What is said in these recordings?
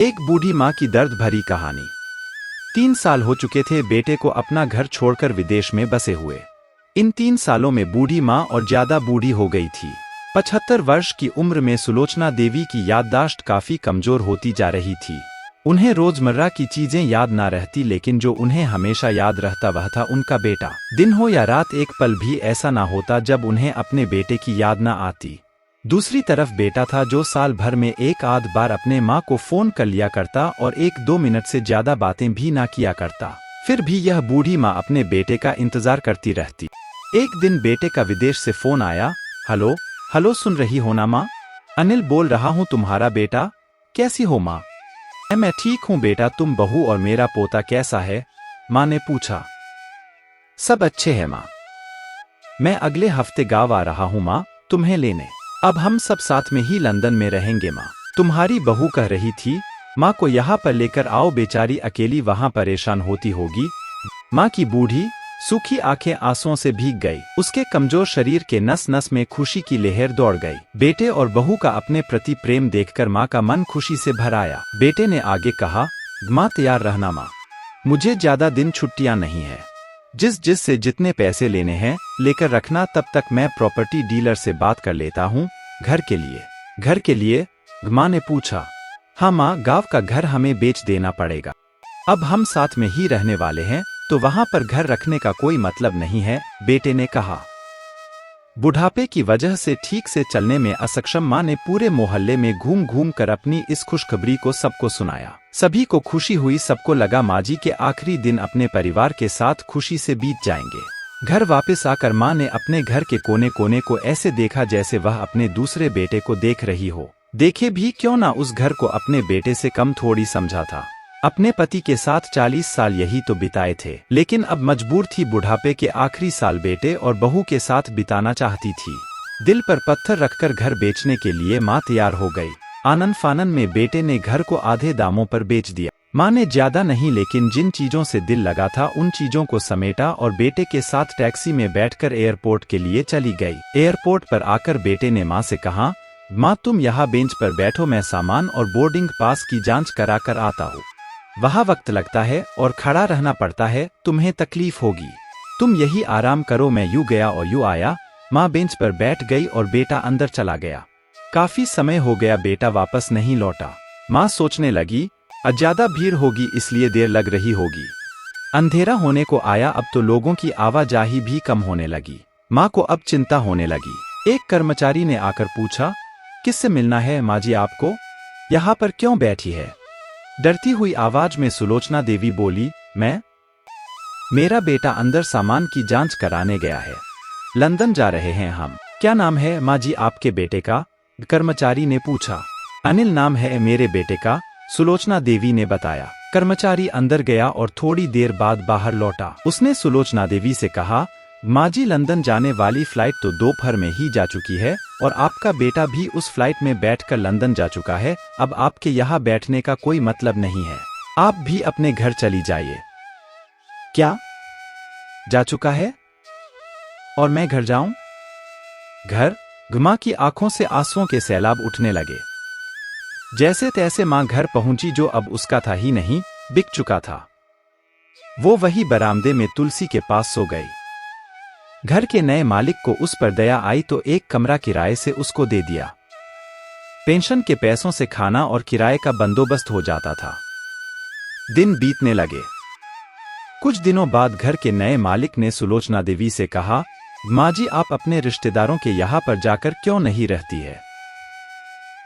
एक बूढ़ी माँ की दर्द भरी कहानी। 3 साल हो चुके थे बेटे को अपना घर छोड़कर विदेश में बसे हुए। इन 3 सालों में बूढ़ी माँ और ज्यादा बूढ़ी हो गई थी। 75 वर्ष की उम्र में सुलोचना देवी की याददाश्त काफी कमजोर होती जा रही थी। उन्हें रोजमर्रा की चीजें याद ना रहती, लेकिन जो उन्हें हमेशा याद रहता वह था उनका बेटा। दिन हो या रात, एक पल भी ऐसा ना होता जब उन्हें अपने बेटे की याद ना आती। दूसरी तरफ बेटा था जो साल भर में एक आध बार अपने माँ को फोन कर लिया करता और 1-2 मिनट से ज्यादा बातें भी ना किया करता। फिर भी यह बूढ़ी माँ अपने बेटे का इंतजार करती रहती। एक दिन बेटे का विदेश से फोन आया। हेलो हेलो, सुन रही हो ना माँ? अनिल बोल रहा हूँ, तुम्हारा बेटा। कैसी हो माँ? मैं ठीक हूँ बेटा, तुम बहू और मेरा पोता कैसा है? माँ ने पूछा। सब अच्छे हैं माँ। मैं अगले हफ्ते गाँव आ रहा हूँ माँ, तुम्हें लेने। अब हम सब साथ में ही लंदन में रहेंगे माँ। तुम्हारी बहू कह रही थी माँ को यहाँ पर लेकर आओ, बेचारी अकेली वहाँ परेशान होती होगी। माँ की बूढ़ी सूखी आंखें आंसुओं से भीग गई। उसके कमजोर शरीर के नस नस में खुशी की लहर दौड़ गई। बेटे और बहू का अपने प्रति प्रेम देखकर माँ का मन खुशी से भर आया। बेटे ने आगे कहा, माँ तैयार रहना माँ, मुझे ज्यादा दिन छुट्टियाँ नहीं है। जिस से जितने पैसे लेने हैं लेकर रखना, तब तक मैं प्रॉपर्टी डीलर से बात कर लेता हूँ। घर के लिए? घर के लिए? माँ ने पूछा। हाँ माँ, गांव का घर हमें बेच देना पड़ेगा। अब हम साथ में ही रहने वाले हैं तो वहां पर घर रखने का कोई मतलब नहीं है, बेटे ने कहा। बुढ़ापे की वजह से ठीक से चलने में असक्षम माँ ने पूरे मोहल्ले में घूम घूम कर अपनी इस खुशखबरी को सबको सुनाया। सभी को खुशी हुई। सबको लगा माँ जी के आखिरी दिन अपने परिवार के साथ खुशी से बीत जाएंगे। घर वापस आकर माँ ने अपने घर के कोने कोने को ऐसे देखा जैसे वह अपने दूसरे बेटे को देख रही हो। देखे भी क्यों ना, उस घर को अपने बेटे से कम थोड़ी समझा था। अपने पति के साथ 40 साल यही तो बिताए थे, लेकिन अब मजबूर थी बुढ़ापे के आखिरी साल बेटे और बहू के साथ बिताना चाहती थी। दिल पर पत्थर रखकर घर बेचने के लिए माँ तैयार हो गई। आनन फानन में बेटे ने घर को आधे दामों पर बेच दिया। माँ ने ज्यादा नहीं, लेकिन जिन चीजों से दिल लगा था उन चीजों को समेटा और बेटे के साथ टैक्सी में बैठकर एयरपोर्ट के लिए चली गई। एयरपोर्ट पर आकर बेटे ने माँ से कहा, माँ तुम यहाँ बेंच पर बैठो, मैं सामान और बोर्डिंग पास की जांच करा कर आता हूँ। वहाँ वक्त लगता है और खड़ा रहना पड़ता है, तुम्हें तकलीफ होगी। तुम यही आराम करो। मैं यूँ गया और यूँ आया। माँ बेंच पर बैठ गई और बेटा अंदर चला गया। काफी समय हो गया बेटा वापस नहीं लौटा। माँ सोचने लगी, ज्यादा भीड़ होगी इसलिए देर लग रही होगी। अंधेरा होने को आया, अब तो लोगों की आवाजाही भी कम होने लगी। माँ को अब चिंता होने लगी। एक कर्मचारी ने आकर पूछा, किससे मिलना है माँ जी आपको? यहाँ पर क्यों बैठी है? डरती हुई आवाज में सुलोचना देवी बोली, मेरा बेटा अंदर सामान की जांच कराने गया है। लंदन जा रहे हैं हम। क्या नाम है माँ जी आपके बेटे का? कर्मचारी ने पूछा। अनिल नाम है मेरे बेटे का, सुलोचना देवी ने बताया। कर्मचारी अंदर गया और थोड़ी देर बाद बाहर लौटा। उसने सुलोचना देवी से कहा, माँ जी लंदन जाने वाली फ्लाइट तो दोपहर में ही जा चुकी है और आपका बेटा भी उस फ्लाइट में बैठकर लंदन जा चुका है। अब आपके यहाँ बैठने का कोई मतलब नहीं है, आप भी अपने घर चली जाइए। क्या? जा चुका है? और मैं घर जाऊं? घर? माँ की आंखों से आंसुओं के सैलाब उठने लगे। जैसे तैसे माँ घर पहुंची, जो अब उसका था ही नहीं, बिक चुका था। वो वही बरामदे में तुलसी के पास सो गई। घर के नए मालिक को उस पर दया आई तो एक कमरा किराए से उसको दे दिया। पेंशन के पैसों से खाना और किराए का बंदोबस्त हो जाता था। दिन बीतने लगे। कुछ दिनों बाद घर के नए मालिक ने सुलोचना देवी से कहा, माँ जी आप अपने रिश्तेदारों के यहाँ पर जाकर क्यों नहीं रहती है?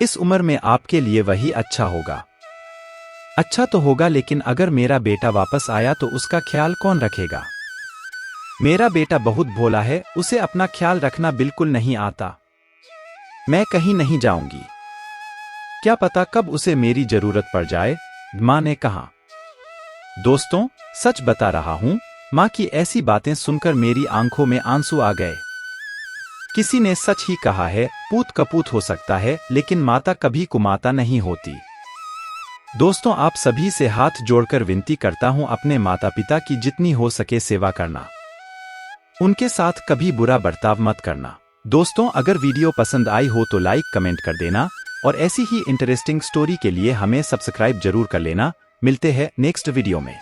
इस उम्र में आपके लिए वही अच्छा होगा। अच्छा तो होगा, लेकिन अगर मेरा बेटा वापस आया तो उसका ख्याल कौन रखेगा? मेरा बेटा बहुत भोला है, उसे अपना ख्याल रखना बिल्कुल नहीं आता। मैं कहीं नहीं जाऊंगी, क्या पता कब उसे मेरी जरूरत पड़ जाए, माँ ने कहा। दोस्तों, सच बता रहा हूं, माँ की ऐसी बातें सुनकर मेरी आंखों में आंसू आ गए। किसी ने सच ही कहा है, पूत कपूत हो सकता है लेकिन माता कभी कुमाता नहीं होती। दोस्तों, आप सभी से हाथ जोड़कर विनती करता हूं, अपने माता पिता की जितनी हो सके सेवा करना। उनके साथ कभी बुरा बर्ताव मत करना। दोस्तों, अगर वीडियो पसंद आई हो तो लाइक कमेंट कर देना और ऐसी ही इंटरेस्टिंग स्टोरी के लिए हमें सब्सक्राइब जरूर कर लेना। मिलते हैं नेक्स्ट वीडियो में।